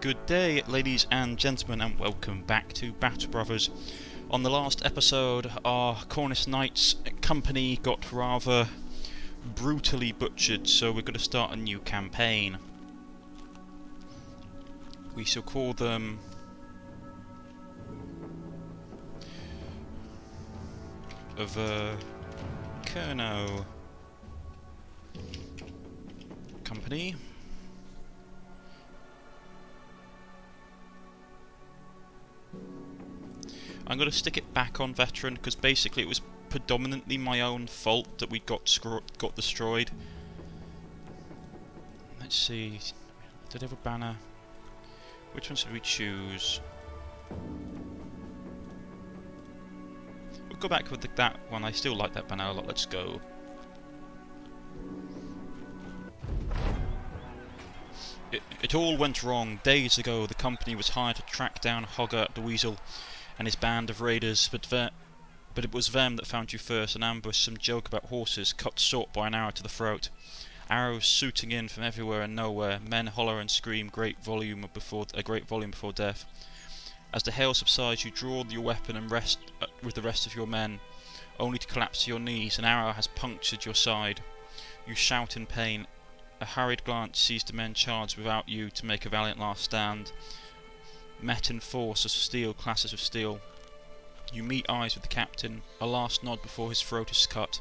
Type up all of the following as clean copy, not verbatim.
Good day, ladies and gentlemen, and welcome back to Battle Brothers. On the last episode, our Cornish-Knight's company got rather brutally butchered, so we're going to start a new campaign. We shall call them Kerno Company. I'm going to stick it back on veteran because basically it was predominantly my own fault that we got destroyed. Let's see. Did I have a banner? Which one should we choose? We'll go back with that one. I still like that banner a lot. Let's go. It all went wrong. Days ago, the company was hired to track down Hogarth the Weasel and his band of raiders, but it was them that found you first and ambushed some joke about horses cut short by an arrow to the throat. Arrows shooting in from everywhere and nowhere, men holler and scream a great volume before death. As the hail subsides, you draw your weapon and rest with the rest of your men, only to collapse to your knees. An arrow has punctured your side. You shout in pain. A hurried glance sees the men charge without you to make a valiant last stand. Met in force as steel clashes with steel. You meet eyes with the captain, a last nod before his throat is cut.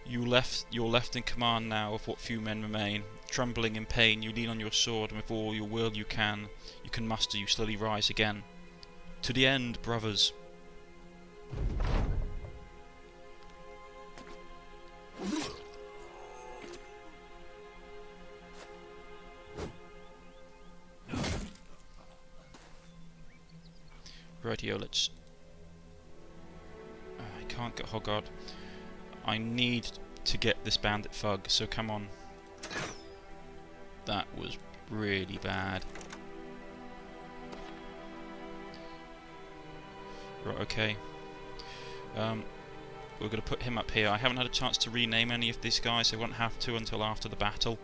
You're left in command now of what few men remain. Trembling in pain, you lean on your sword, and with all your will you can muster, you slowly rise again. To the end, brothers. Rightio, let's... I can't get Hogarth. I need to get this bandit thug, so come on. That was really bad. Right, okay. We're going to put him up here. I haven't had a chance to rename any of these guys. I won't have to until after the battle.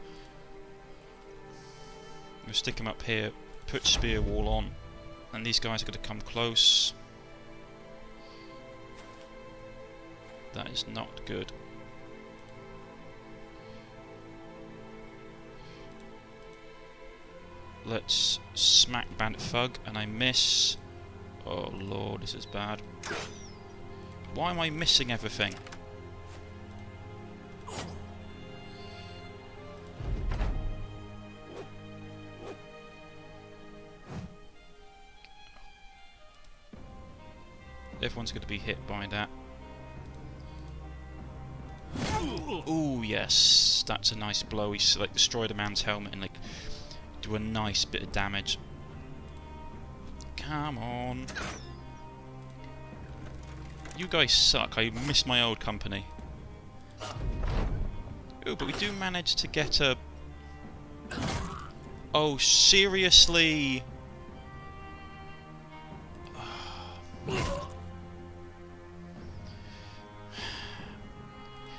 We'll stick him up here, put spear wall on. And these guys are going to come close. That is not good. Let's smack bandit thug, and I miss. Oh lord, this is bad. Why am I missing everything? Everyone's going to be hit by that. Ooh, yes, that's a nice blow. He's like destroyed a man's helmet and like do a nice bit of damage. Come on. You guys suck. I miss my old company. Ooh, but we do manage to get a... Oh, seriously?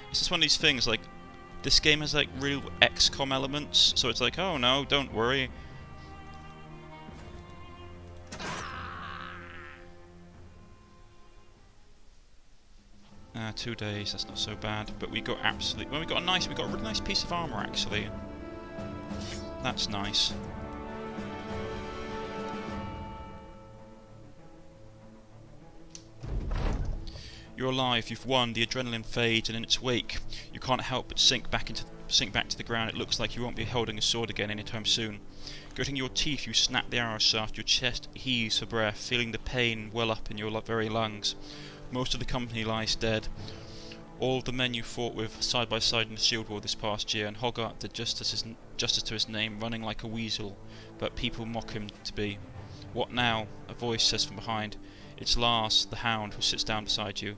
It's just one of these things, like, this game has like real Xcom elements, so it's like, oh no, don't worry. 2 days, that's not so bad, but we got absolutely, well, we got a really nice piece of armour actually. That's nice. You're alive, you've won, the adrenaline fades, and in its wake, you can't help but sink back to the ground. It looks like you won't be holding a sword again anytime soon. Gritting your teeth, you snap the arrow shaft, your chest heaves for breath, feeling the pain well up in your very lungs. Most of the company lies dead. All of the men you fought with side by side in the shield war this past year, and Hogarth did justice to his name, running like a weasel, but people mock him to be. What now? A voice says from behind. It's Lars, the hound, who sits down beside you.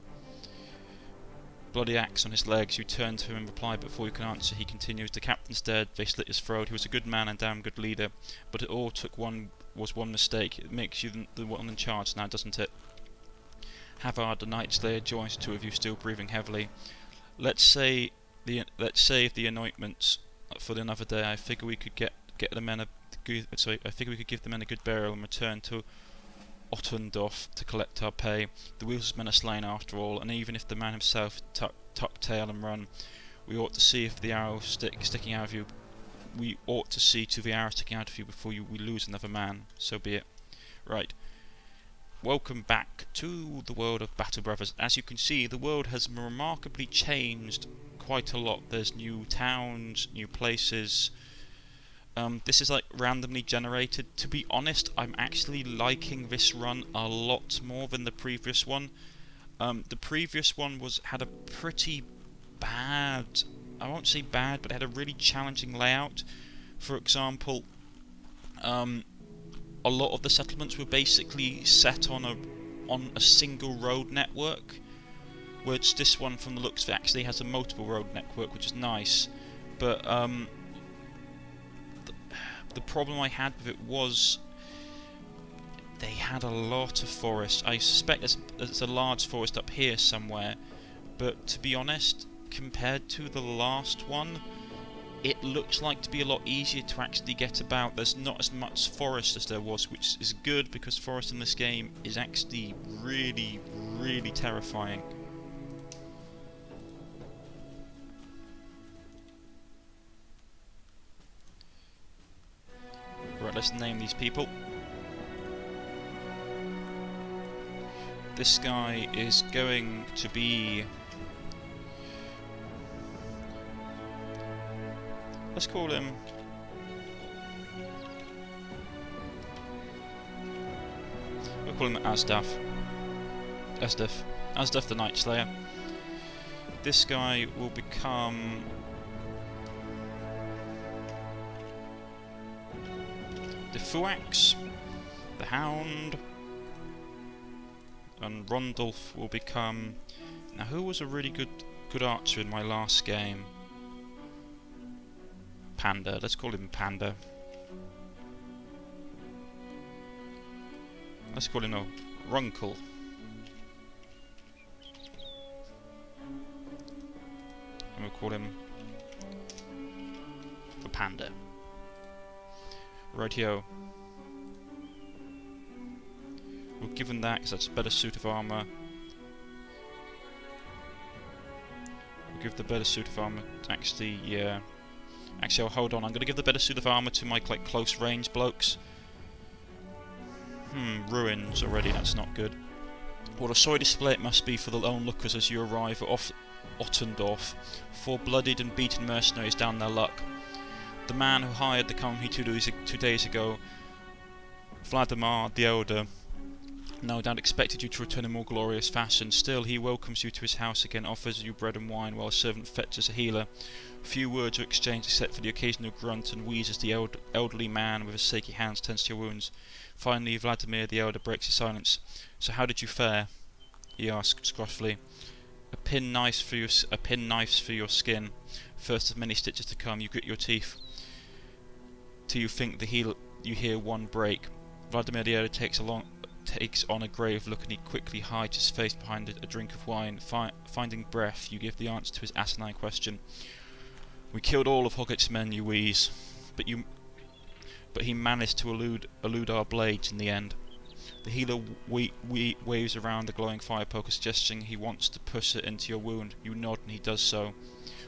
Bloody axe on his legs, you turn to him and reply, but before you can answer, he continues. The captain's dead, they slit his throat, he was a good man and damn good leader, but it all was one mistake. It makes you the one in charge now, doesn't it? Havard, the Night Slayer, joins the two of you, still breathing heavily. Let's save the anointments for another day. I figure we could get the men I figure we could give the men a good burial and return to Ottendorf to collect our pay. The wheelsmen are slain after all, and even if the man himself tuck tail and run, we ought to see if the arrow sticking out of you. We ought to see to the arrow sticking out of you before we lose another man. So be it. Right. Welcome back to the world of Battle Brothers. As you can see, the world has remarkably changed quite a lot. There's new towns, new places. This is like randomly generated. To be honest, I'm actually liking this run a lot more than the previous one. The previous one had a pretty bad, I won't say bad, but it had a really challenging layout. For example, a lot of the settlements were basically set on a single road network, which this one, from the looks of it, actually has a multiple road network, which is nice. But the problem I had with it was they had a lot of forest. I suspect there's a large forest up here somewhere, but to be honest, compared to the last one, it looks like to be a lot easier to actually get about. There's not as much forest as there was, which is good because forest in this game is actually really, really terrifying. Right, let's name these people. This guy is going to be... let's call him... we'll call him Asdaf the Night Slayer. This guy will become... the Fuax, the Hound, and Rondolf will become... now who was a really good archer in my last game? Panda. Let's call him Panda. Let's call him Runkle. And we'll call him the Panda. Rightio. We'll give him that because that's a better suit of armour. We'll give the better suit of armour. Actually, yeah. Actually, hold on. I'm going to give the better suit of armour to my close range blokes. Ruins already. That's not good. What a sorry display it must be for the onlookers as you arrive at Ottendorf. 4 bloodied and beaten mercenaries down their luck. The man who hired the company 2 days ago, Vladimir the Elder, no doubt expected you to return in more glorious fashion. Still, he welcomes you to his house again, offers you bread and wine, while a servant fetches a healer. Few words are exchanged except for the occasional grunt and wheeze as the elderly man with his shaky hands tends to your wounds. Finally, Vladimir the Elder breaks his silence. "So how did you fare?" he asks gruffly. A pin knife for your skin. First of many stitches to come. You grit your teeth till you think you hear one break. Vladimir the Elder takes on a grave look, and he quickly hides his face behind a drink of wine. Finding breath, you give the answer to his asinine question. "We killed all of Hoggett's men," you wheeze, but he managed to elude our blades in the end. The healer waves around the glowing fire poker, suggesting he wants to push it into your wound. You nod, and he does so.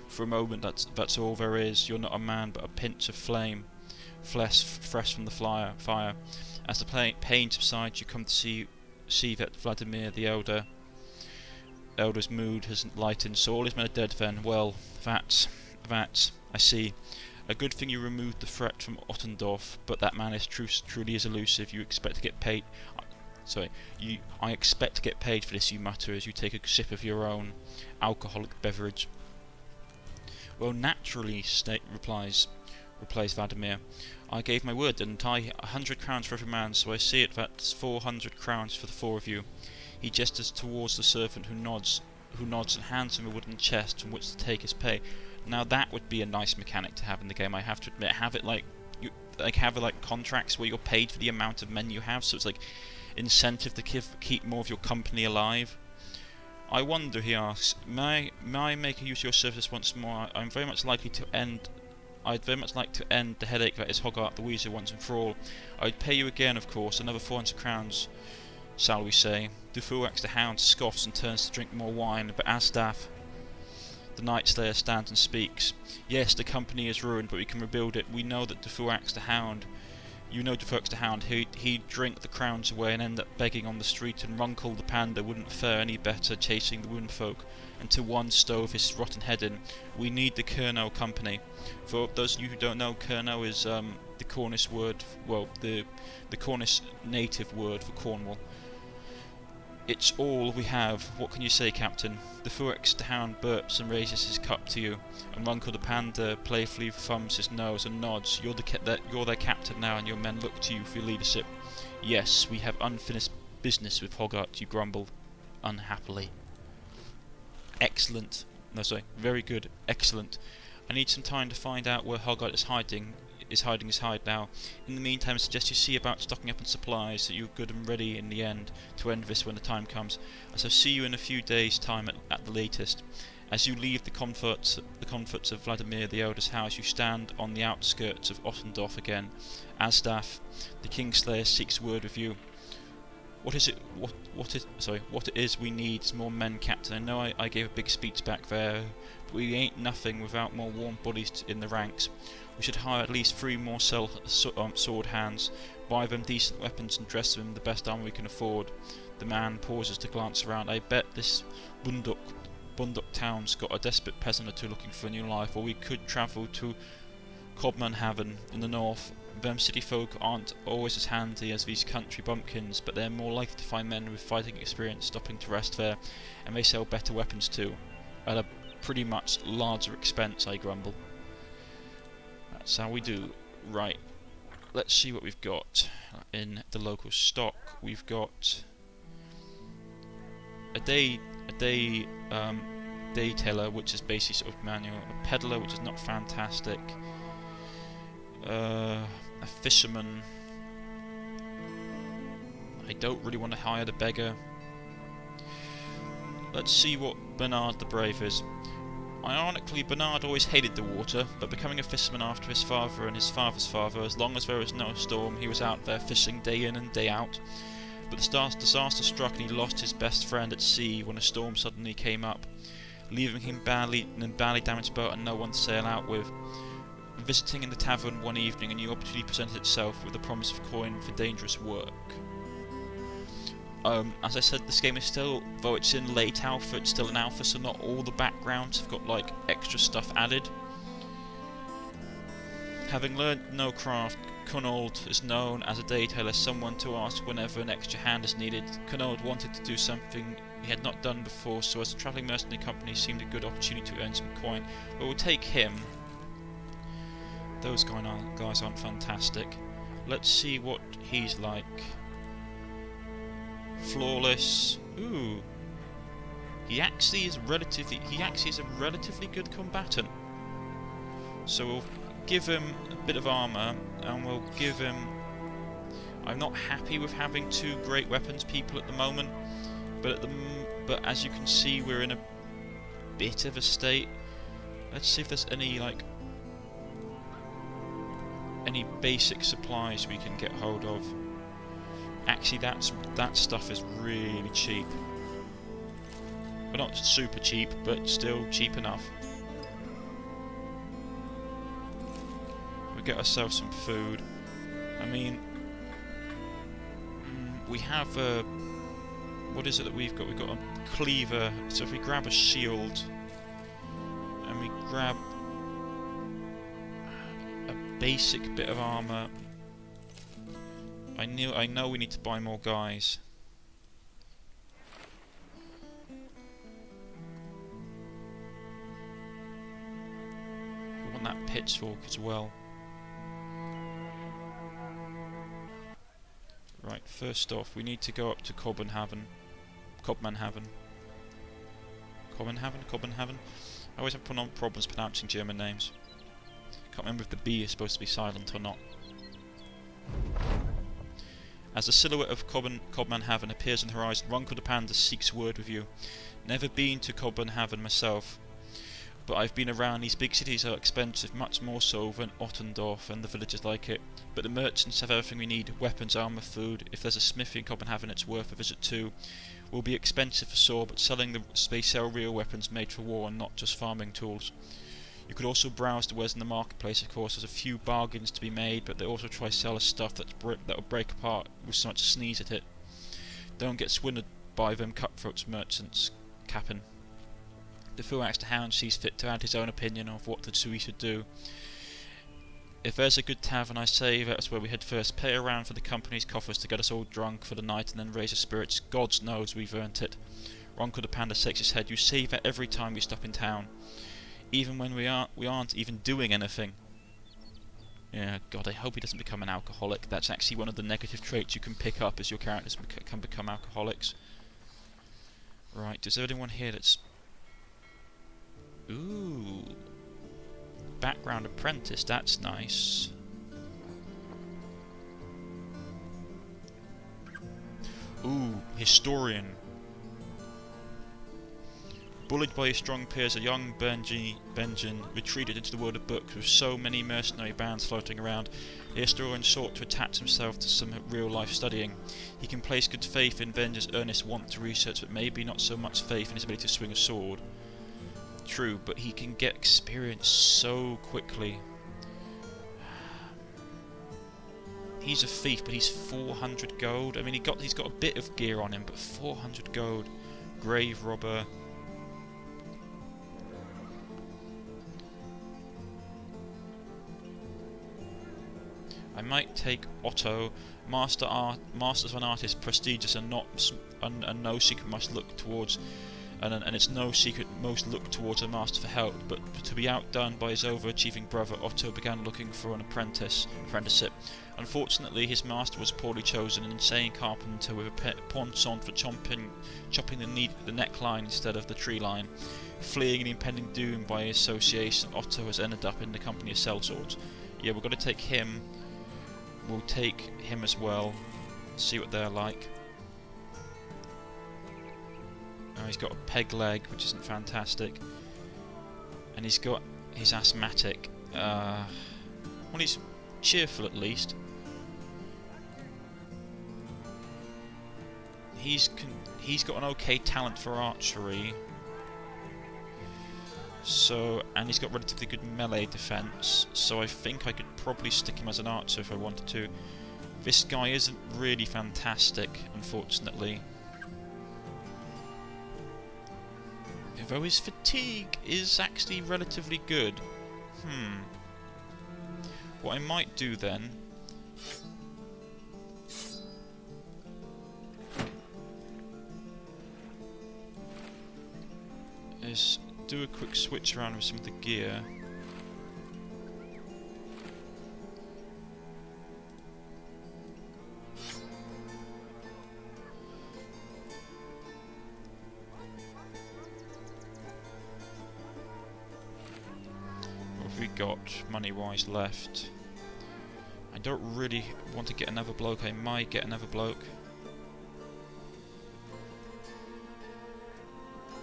For a moment, that's all there is. You're not a man, but a pinch of flame, flesh fresh from the fire. As the pain subsides, you come to see that Vladimir the Elder's mood has lightened. So all his men are dead then. Well, that, I see. A good thing you removed the threat from Ottendorf, but that man is truly is elusive. You expect to get paid... I expect to get paid for this, you mutter as you take a sip of your own alcoholic beverage. Well, naturally, replies Vladimir. I gave my word, didn't I? 100 crowns for every man, so I see it that's 400 crowns for the 4 of you. He gestures towards the servant, who nods and hands him a wooden chest from which to take his pay. Now that would be a nice mechanic to have in the game, I have to admit. Have it like contracts where you're paid for the amount of men you have, so it's like incentive to keep more of your company alive. I wonder, he asks, may I make use of your services once more? I'm very much likely to end I'd very much like to end the headache that is Hogarth the Weasel once and for all. I'd pay you again, of course, another 400 crowns, shall we say. The Fuax the Hound scoffs and turns to drink more wine, but Asdaf, the Night Slayer, stands and speaks. Yes, the company is ruined, but we can rebuild it. We know that Defuax the Hound, you know Defuax the Hound, he'd drink the crowns away and end up begging on the street, and Runkle the Panda wouldn't fare any better chasing the womenfolk until one stove his rotten head in. We need the Kerno company. For those of you who don't know, Kerno is the Cornish word, well, the Cornish native word for Cornwall. It's all we have. What can you say, Captain? The Fuax the Hound burps and raises his cup to you, and Runkle the Panda playfully thumbs his nose and nods. You're their captain now, and your men look to you for your leadership. Yes, we have unfinished business with Hogarth, you grumble unhappily. Excellent. No, sorry. Very good. Excellent. I need some time to find out where Hogarth is hiding his hide now. In the meantime, I suggest you see about stocking up on supplies so you're good and ready in the end to end this when the time comes. I shall see you in a few days' time at the latest. As you leave the comforts of Vladimir the Elder's house, you stand on the outskirts of Ottendorf again. Asdaf, the Kingslayer, seeks word with you. What it is we need is more men, Captain. I know I gave a big speech back there, but we ain't nothing without more warm bodies in the ranks. We should hire at least 3 more sword hands, buy them decent weapons and dress them in the best armour we can afford. The man pauses to glance around. I bet this Bunduk town's got a desperate peasant or two looking for a new life, or we could travel to Cobmanhaven in the north. Them city folk aren't always as handy as these country bumpkins, but they're more likely to find men with fighting experience stopping to rest there, and they sell better weapons too, at a pretty much larger expense, I grumble. That's how we do. Right, let's see what we've got in the local stock. We've got a day tailor, which is basically sort of manual, a peddler, which is not fantastic, a fisherman. I don't really want to hire the beggar. Let's see what Bernard the Brave is. Ironically, Bernard always hated the water, but becoming a fisherman after his father and his father's father, as long as there was no storm, he was out there fishing day in and day out. But the disaster struck and he lost his best friend at sea when a storm suddenly came up, leaving him in a badly damaged boat and no one to sail out with. Visiting in the tavern one evening, a new opportunity presented itself with the promise of coin for dangerous work. As I said, this game is still, though it's in late alpha, it's still an alpha, so not all the backgrounds have got like extra stuff added. Having learned no craft, Cunald is known as a day-tailor, someone to ask whenever an extra hand is needed. Cunald wanted to do something he had not done before, so as a travelling mercenary company seemed a good opportunity to earn some coin. But we'll take him. Those guys aren't fantastic. Let's see what he's like. Flawless. Ooh. He actually is a relatively good combatant. So we'll give him a bit of armour, and we'll give him... I'm not happy with having 2 great weapons people at the moment, but as you can see, we're in a bit of a state. Let's see if there's any basic supplies we can get hold of. Actually, that stuff is really cheap. Well, not super cheap, but still cheap enough. We get ourselves some food. I mean, we have a... What is it that we've got? We've got a cleaver. So if we grab a shield and we grab a basic bit of armour, I know we need to buy more guys. We want that pitchfork as well. Right, first off, we need to go up to Cobmanhaven. I always have problems pronouncing German names. Can't remember if the B is supposed to be silent or not. As the silhouette of Cobmanhaven appears on the horizon, Runkle the Panda seeks word with you. Never been to Cobmanhaven myself. But I've been around, these big cities are expensive, much more so than Ottendorf and the villages like it. But the merchants have everything we need, weapons, armour, food. If there's a smithy in Copenhagen, it's worth a visit too. Will be expensive for sure, but they sell real weapons made for war and not just farming tools. You could also browse the wares in the marketplace, of course. There's a few bargains to be made, but they also try to sell us stuff that'll break apart with so much to sneeze at it. Don't get swindled by them cutthroats merchants, Cap'n. The full-axed hound sees fit to add his own opinion of what we should do. If there's a good tavern, I say that's where we head first. Pay around for the company's coffers to get us all drunk for the night and then raise our spirits. God knows we've earned it. Ronco the Panda shakes his head. You say that every time we stop in town. Even when we aren't even doing anything. Yeah, God, I hope he doesn't become an alcoholic. That's actually one of the negative traits you can pick up as your characters can become alcoholics. Right, is there anyone here that's... Ooh. Background apprentice, that's nice. Ooh, historian. Bullied by his strong peers, a young Benjin retreated into the world of books. With so many mercenary bands floating around, the historian sought to attach himself to some real-life studying. He can place good faith in Benjin's earnest want to research, but maybe not so much faith in his ability to swing a sword. True, but he can get experience so quickly. He's a thief, but he's 400 gold. I mean, he's got a bit of gear on him, but 400 gold. Grave robber. I might take Otto. Masters of an artist, prestigious and no secret must look towards. And it's no secret most look towards a master for help, but to be outdone by his overachieving brother, Otto began looking for an apprenticeship. Unfortunately, his master was poorly chosen, an insane carpenter with a penchant for chopping the neckline instead of the tree line. Fleeing an impending doom by association, Otto has ended up in the company of sellswords. Yeah, we're going to take him. We'll take him as well. See what they're like. Oh, he's got a peg leg, which isn't fantastic, and he's asthmatic. Well, he's cheerful at least. He's got an okay talent for archery. So, and he's got relatively good melee defense. So I think I could probably stick him as an archer if I wanted to. This guy isn't really fantastic, unfortunately. Though his fatigue is actually relatively good. What I might do then is do a quick switch around with some of the gear. Got money-wise left. I don't really want to get another bloke. I might get another bloke.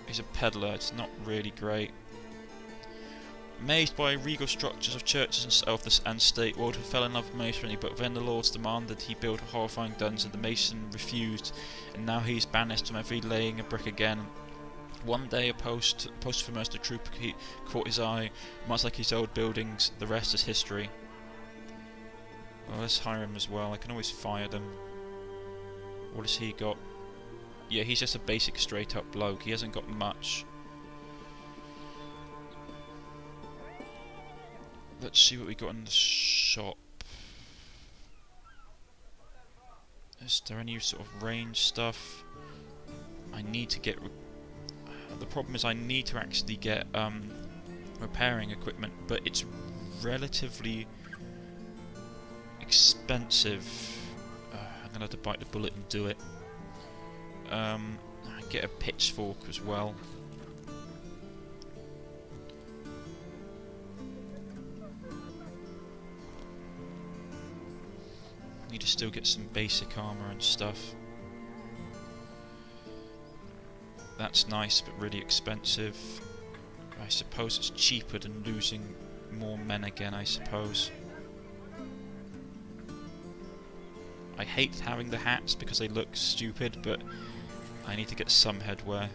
He's a peddler. It's not really great. Amazed by regal structures of churches and state, Walter fell in love with masonry, but then the lords demanded he build a horrifying dungeon. The mason refused, and now he's banished from every laying a brick again. One day a post-for mercenary troop caught his eye, much like his old buildings. The rest is history. Well, let's hire him as well. I can always fire them. What has he got? Yeah, he's just a basic straight-up bloke. He hasn't got much. Let's see what we got in the shop. Is there any sort of range stuff? I need to get... The problem is I need to actually get repairing equipment, but it's relatively expensive. I'm going to have to bite the bullet and do it. I get a pitchfork as well. Need to still get some basic armour and stuff. That's nice, but really expensive. I suppose it's cheaper than losing more men again, I suppose. I hate having the hats because they look stupid, but I need to get some headwear.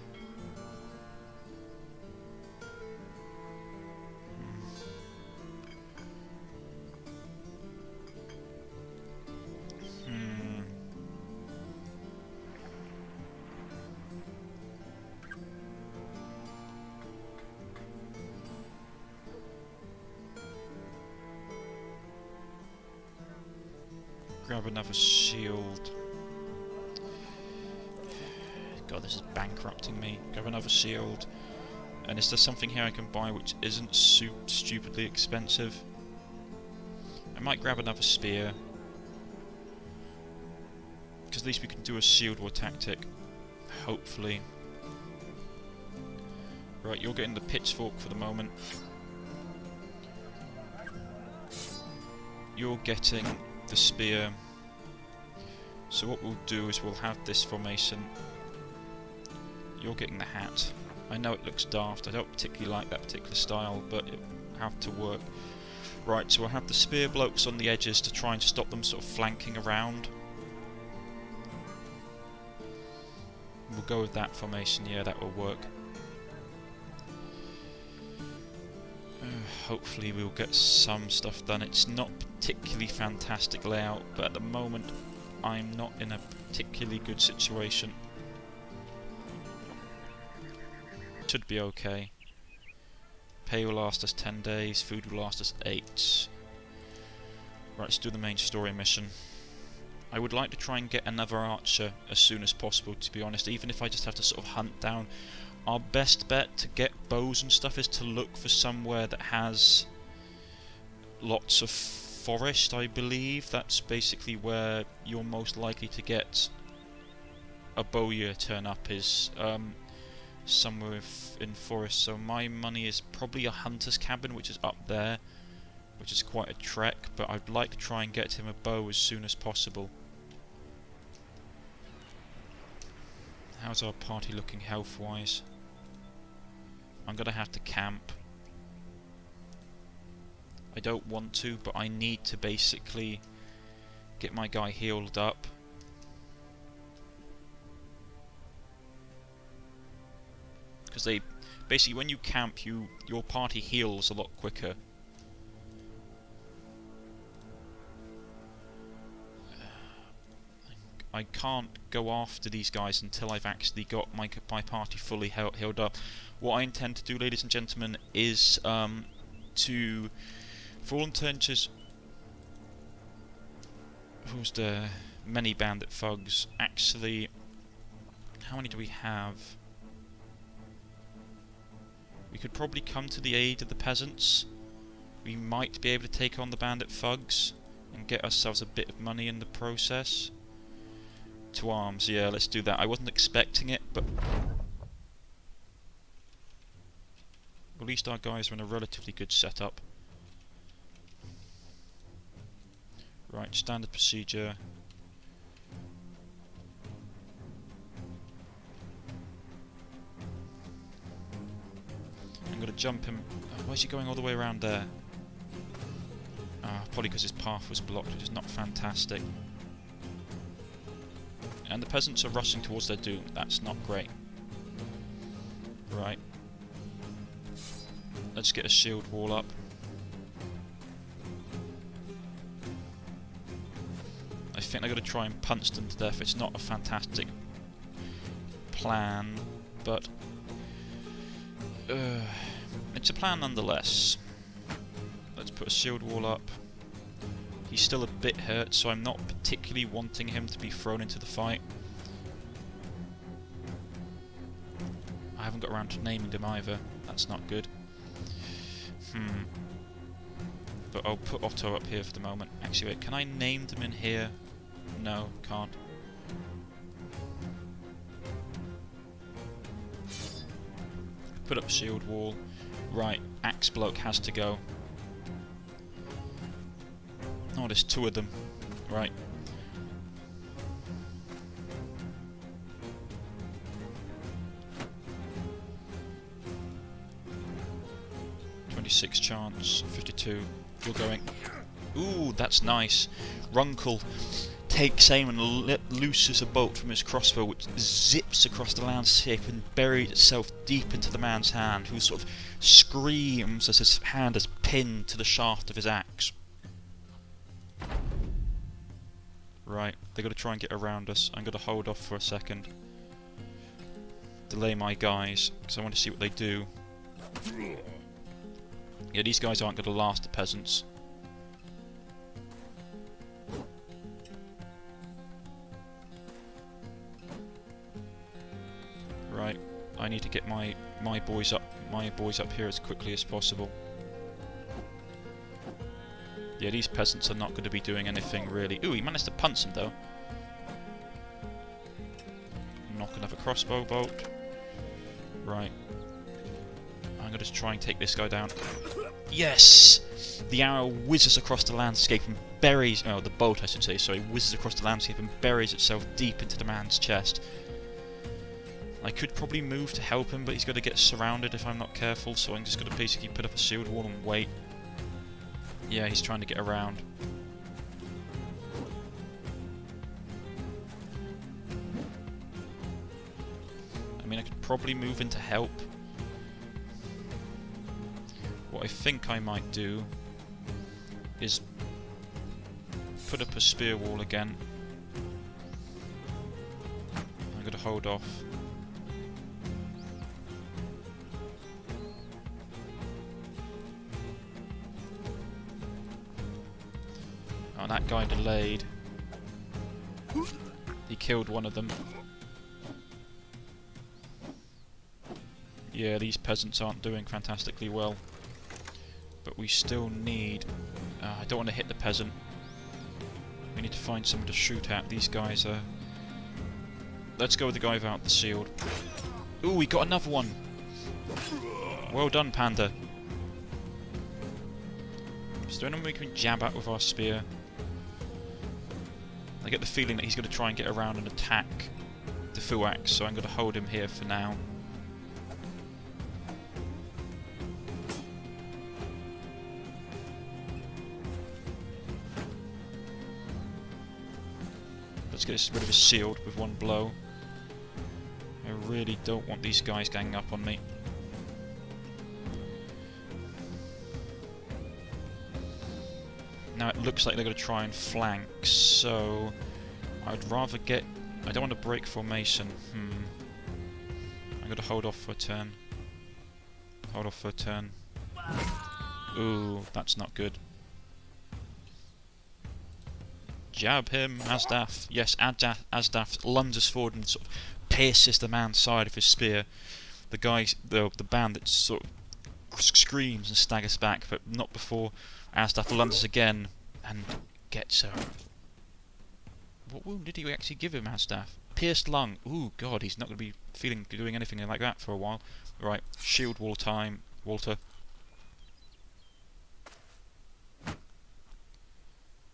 Grab another shield. God, this is bankrupting me. Grab another shield. And is there something here I can buy which isn't stupidly expensive? I might grab another spear. Because at least we can do a shield war tactic. Hopefully. Right, you're getting the pitchfork for the moment. You're getting the spear. So what we'll do is we'll have this formation. You're getting the hat. I know it looks daft, I don't particularly like that particular style, but it will have to work. Right, so we'll have the spear blokes on the edges to try and stop them sort of flanking around. We'll go with that formation, yeah, that will work. Hopefully we'll get some stuff done. It's not particularly fantastic layout, but at the moment I'm not in a particularly good situation. Should be okay. Pay will last us 10 days, food will last us 8. Right, let's do the main story mission. I would like to try and get another archer as soon as possible, to be honest, even if I just have to sort of hunt down. Our best bet to get bows and stuff is to look for somewhere that has lots of forest, I believe. That's basically where you're most likely to get a bowyer turn up, is somewhere in forest. So my money is probably a hunter's cabin, which is up there, which is quite a trek, but I'd like to try and get him a bow as soon as possible. How's our party looking health-wise? I'm gonna have to camp. I don't want to, but I need to basically get my guy healed up. Because they basically, when you camp, your party heals a lot quicker. I can't go after these guys until I've actually got my party fully healed up. What I intend to do, ladies and gentlemen, is to, for all intents, who's the many bandit thugs? Actually, how many do we have? We could probably come to the aid of the peasants. We might be able to take on the bandit thugs and get ourselves a bit of money in the process. To arms, yeah, let's do that. I wasn't expecting it, but at least our guys are in a relatively good setup. Right, standard procedure. I'm gonna jump him. Why is he going all the way around there? Probably because his path was blocked, which is not fantastic. And the peasants are rushing towards their doom. That's not great. Right. Let's get a shield wall up. I think they're going to try and punch them to death. It's not a fantastic plan, but it's a plan nonetheless. Let's put a shield wall up. He's still a bit hurt, so I'm not particularly wanting him to be thrown into the fight. I haven't got around to naming them either. That's not good. But I'll put Otto up here for the moment. Actually, wait, can I name them in here? No, can't. Put up a shield wall. Right, axe bloke has to go. Oh, there's two of them. Right. 96 chance, 52. You're going. Ooh, that's nice. Runkle takes aim and looses a bolt from his crossbow, which zips across the landscape and buries itself deep into the man's hand, who sort of screams as his hand is pinned to the shaft of his axe. Right, they're going to try and get around us. I'm going to hold off for a second. Delay my guys, because I want to see what they do. Yeah, these guys aren't going to last, the peasants. Right, I need to get my boys up here as quickly as possible. Yeah, these peasants are not going to be doing anything really. Ooh, he managed to punch him though. Knock another crossbow bolt. Right. I'm going to try and take this guy down. Yes! The arrow whizzes across the landscape and buries... Oh, the bolt I should say, sorry. Whizzes across the landscape and buries itself deep into the man's chest. I could probably move to help him, but he's going to get surrounded if I'm not careful, so I'm just going to basically put up a shield wall and wait. Yeah, he's trying to get around. I mean, I could probably move in to help. What I think I might do is put up a spear wall again. I'm going to hold off. Oh, that guy delayed. He killed one of them. Yeah, these peasants aren't doing fantastically well. But we still need... I don't want to hit the peasant. We need to find someone to shoot at. These guys are... Let's go with the guy without the shield. Ooh, we got another one! Well done, Panda. Is there anyone we can jab at with our spear? I get the feeling that he's going to try and get around and attack the Fuax, so I'm going to hold him here for now. Let's get rid of his shield with one blow. I really don't want these guys ganging up on me. Now it looks like they're going to try and flank, so I'd rather get... I don't want to break formation. I'm going to hold off for a turn. Hold off for a turn. Ooh, that's not good. Jab him, Asdaf. Yes, Asdaf lunges forward and sort of pierces the man's side of his spear. The guy, the bandit sort of screams and staggers back, but not before Asdaf lunges again and gets her. What wound did he actually give him, Asdaf? Pierced lung. Ooh, God, he's not going to be doing anything like that for a while. Right, shield wall time, Walter.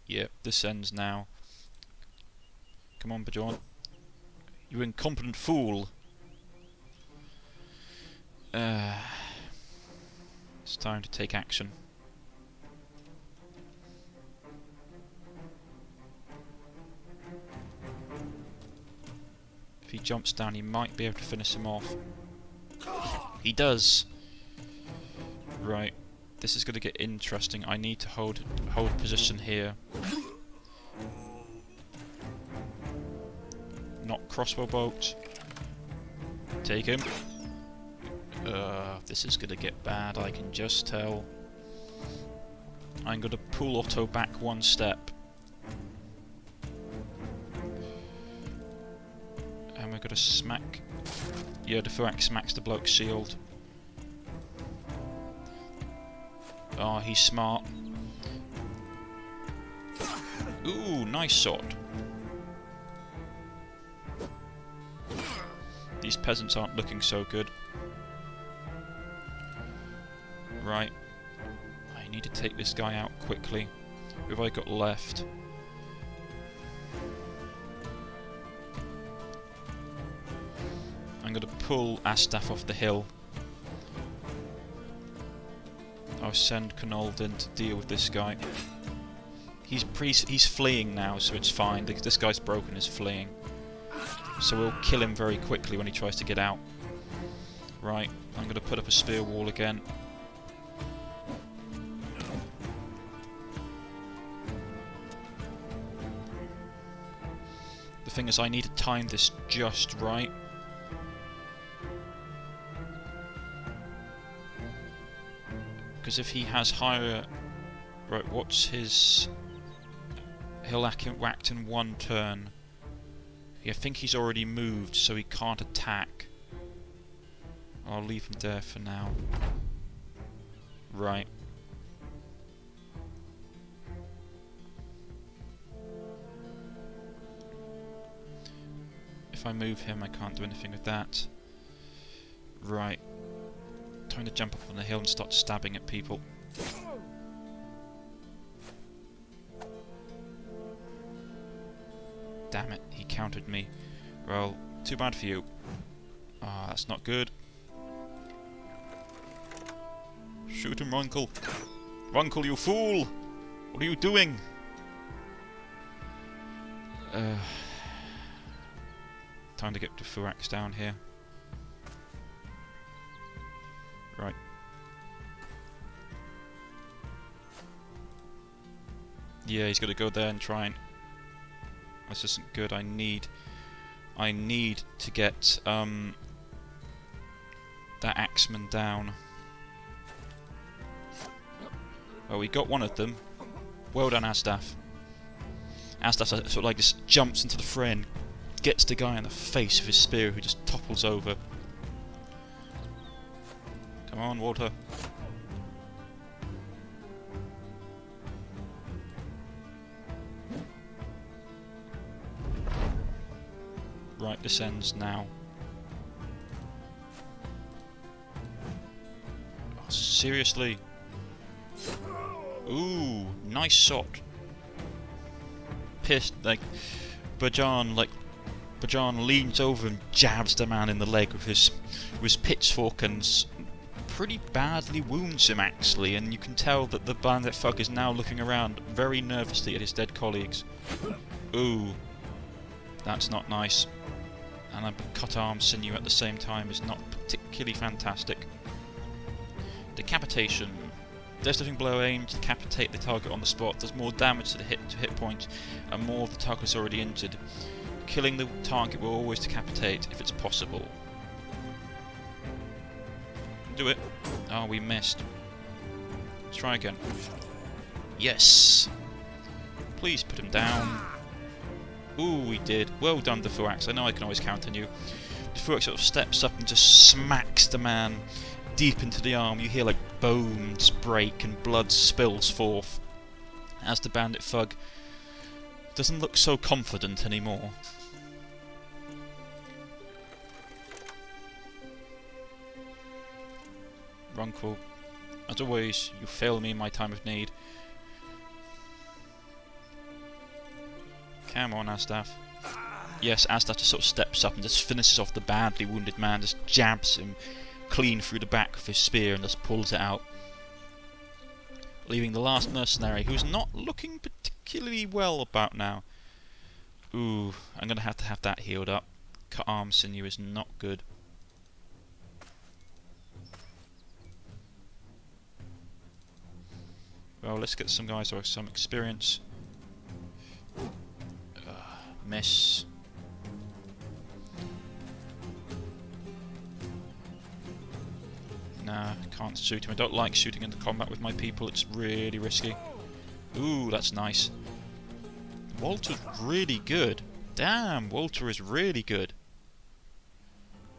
Yep, this ends now. Come on, Bajon. You incompetent fool. It's time to take action. If he jumps down, he might be able to finish him off. He does. Right. This is going to get interesting. I need to hold position here. Not crossbow bolt. Take him. This is going to get bad, I can just tell. I'm going to pull Otto back one step. And we're going to smack... Yeah, the Fuax smacks the bloke's shield. Oh, he's smart. Ooh, nice shot. These peasants aren't looking so good. Right. I need to take this guy out quickly. Who have I got left? I'm going to pull Astaf off the hill. now send Knold in to deal with this guy. He's fleeing now, so it's fine. This guy's broken, is fleeing. So we'll kill him very quickly when he tries to get out. Right, I'm going to put up a spear wall again. The thing is, I need to time this just right. Because if he has higher... Right, what's his... He'll act in one turn. Yeah, I think he's already moved, so he can't attack. I'll leave him there for now. Right. If I move him, I can't do anything with that. Right. Time to jump up on the hill and start stabbing at people. Damn it, he countered me. Well, too bad for you. Ah, that's not good. Shoot him, Runkle. Runkle, you fool! What are you doing? Time to get the Furax down here. Right. Yeah, he's got to go there and try and... This isn't good. I need to get that axeman down. Oh, we got one of them. Well done, Asdaf. Asdaf sort of like just jumps into the fray and gets the guy in the face with his spear, who just topples over. Come on, Walter. Right, this ends now. Oh, seriously? Ooh, nice shot. Pissed, like Bajan leans over and jabs the man in the leg with his pitchfork and pretty badly wounds him, actually, and you can tell that the bandit fuck is now looking around very nervously at his dead colleagues. Ooh, that's not nice. And a cut arm sinew at the same time is not particularly fantastic. Decapitation. Devastating blow aimed to decapitate the target on the spot does more damage to the hit point, and more if the target is already injured. Killing the target will always decapitate if it's possible. Do it. Oh, we missed. Let's try again. Yes! Please put him down. Ooh, we did. Well done, the Furax. I know I can always count on you. The Furax sort of steps up and just smacks the man deep into the arm. You hear like bones break and blood spills forth as the bandit thug doesn't look so confident anymore. Runkle, as always, you fail me in my time of need. Come on, Asdaf. Yes, Asdaf just sort of steps up and just finishes off the badly wounded man, just jabs him clean through the back with his spear and just pulls it out. Leaving the last mercenary, who's not looking particularly well about now. Ooh, I'm going to have that healed up. Cut arm sinew is not good. Well, let's get some guys with some experience. Miss. Nah, can't shoot him. I don't like shooting into combat with my people. It's really risky. Ooh, that's nice. Walter's really good. Damn, Walter is really good.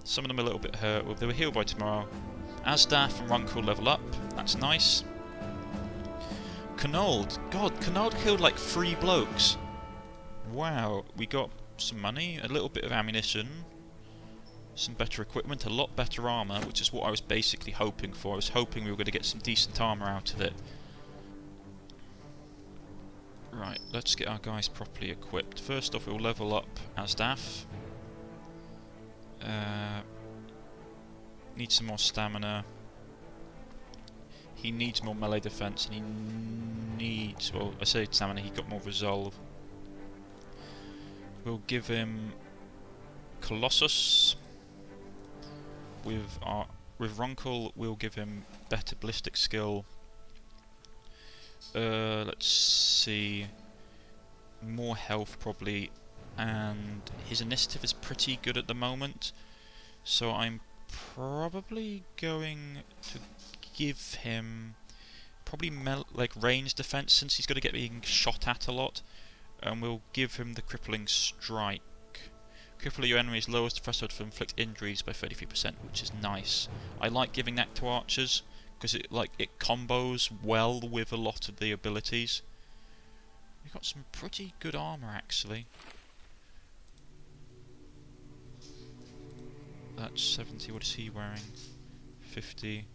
Some of them are a little bit hurt. Well, they were healed by tomorrow. Asdaf and Runkle level up. That's nice. Knold. God, Knold killed like 3 blokes. Wow, we got some money, a little bit of ammunition, some better equipment, a lot better armour, which is what I was basically hoping for. I was hoping we were going to get some decent armour out of it. Right, let's get our guys properly equipped. First off, we'll level up Asdaf. Need some more stamina. he needs more melee defense, and he needs, well, I say stamina, he got more resolve. We'll give him Colossus. With Ronkel, we'll give him better ballistic skill. Let's see, more health probably, and his initiative is pretty good at the moment, so I'm probably going to give him probably like range defense, since he's going to get being shot at a lot, and we'll give him the crippling strike. Cripple your enemies, lowers the threshold to inflict injuries by 33%, which is nice. I like giving that to archers because it combos well with a lot of the abilities. We've got some pretty good armor actually. That's 70. What is he wearing? 50.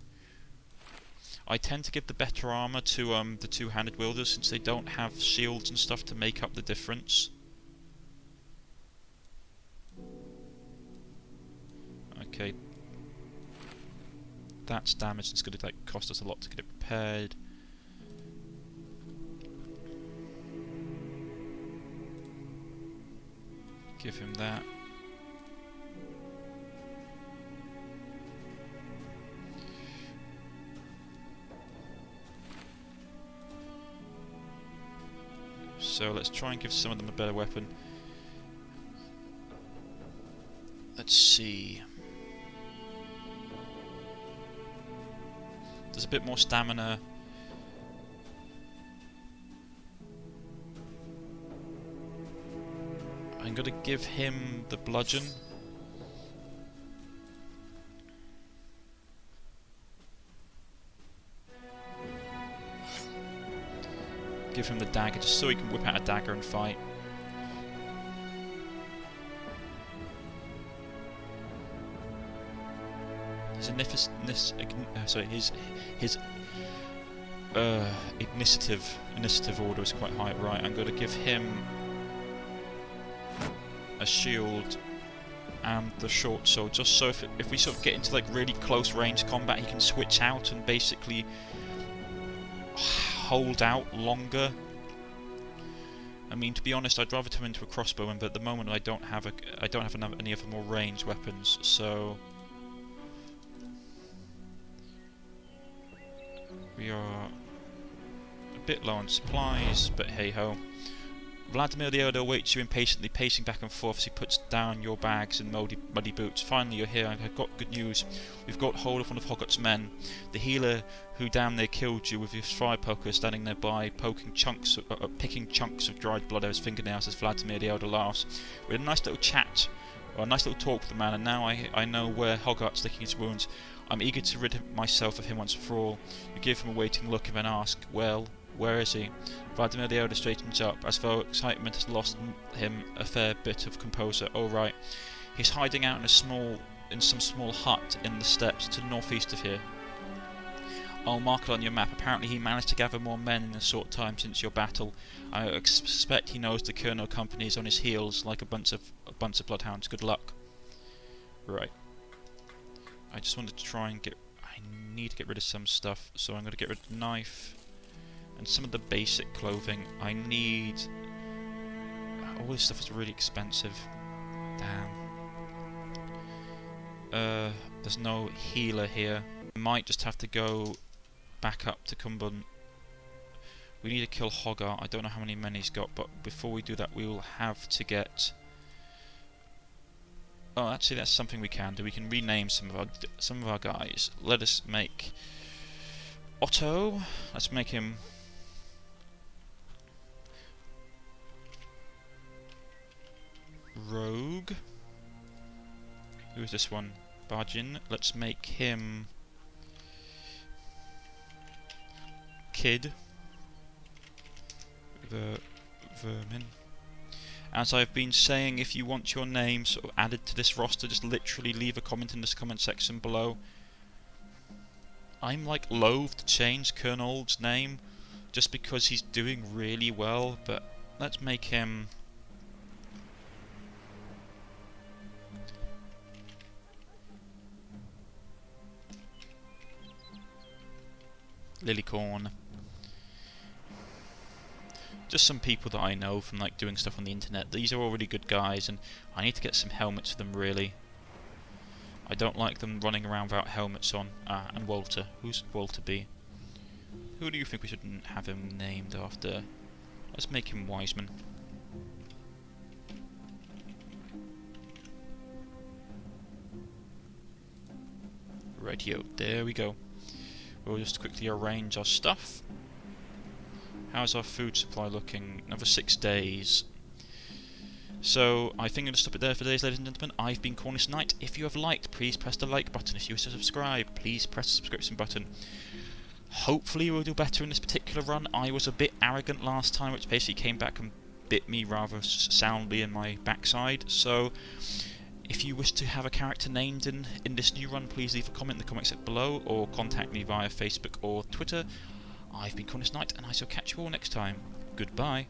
I tend to give the better armor to the two-handed wielders, since they don't have shields and stuff to make up the difference. Okay, that's damaged. It's going to cost us a lot to get it repaired. Give him that. So let's try and give some of them a better weapon. Let's see. There's a bit more stamina. I'm going to give him the bludgeon. Give him the dagger just so he can whip out a dagger and fight. His initiative order is quite high. Right, I'm going to give him a shield and the short sword, just so if we sort of get into like really close range combat, he can switch out and basically hold out longer. I mean, to be honest, I'd rather turn into a crossbowman, but at the moment I don't have any other more ranged weapons, so we are a bit low on supplies, but hey ho. Vladimir the Elder awaits you impatiently, pacing back and forth as he puts down your bags and muddy boots. Finally, you're here. I've got good news. We've got hold of one of Hoggart's men. The healer who damn near killed you with his fire poker standing nearby, picking chunks of dried blood out of his fingernails as Vladimir the Elder laughs. We had a nice little chat, or a nice little talk with the man, and now I know where Hoggart's licking his wounds. I'm eager to rid myself of him once for all. You give him a waiting look and then ask, well, where is he? Vladimir the Elder straightens up, as though excitement has lost him a fair bit of composure. Oh right, he's hiding out in some small hut in the steppes to the northeast of here. I'll mark it on your map. Apparently he managed to gather more men in a short time since your battle. I suspect he knows the Colonel Company is on his heels like a bunch of bloodhounds. Good luck. Right. I just wanted to try and I need to get rid of some stuff, so I'm going to get rid of the knife and some of the basic clothing. I need... all this stuff is really expensive. Damn. There's no healer here. I might just have to go back up to Cumberland. We need to kill Hoggart. I don't know how many men he's got, but before we do that we will have to get... oh, actually that's something we can do. We can rename some of our guys. Let us make Otto. Let's make him Rogue. Who is this one? Bargin. Let's make him Kid. Vermin. As I've been saying, if you want your name sort of added to this roster, just literally leave a comment in this comment section below. I'm like loath to change Colonel's name just because he's doing really well, but let's make him Lilycorn. Just some people that I know from like doing stuff on the internet. These are all really good guys, and I need to get some helmets for them really. I don't like them running around without helmets on. And Walter. Who's Walter be? Who do you think we should have him named after? Let's make him Wiseman. Rightio, there we go. We'll just quickly arrange our stuff. How's our food supply looking? Another 6 days. So, I think I'm going to stop it there for today, ladies and gentlemen. I've been Cornish-Knight. If you have liked, please press the like button. If you wish to subscribe, please press the subscription button. Hopefully we'll do better in this particular run. I was a bit arrogant last time, which basically came back and bit me rather soundly in my backside. So, if you wish to have a character named in this new run, please leave a comment in the comment section below, or contact me via Facebook or Twitter. I've been Cornish-Knight, and I shall catch you all next time. Goodbye.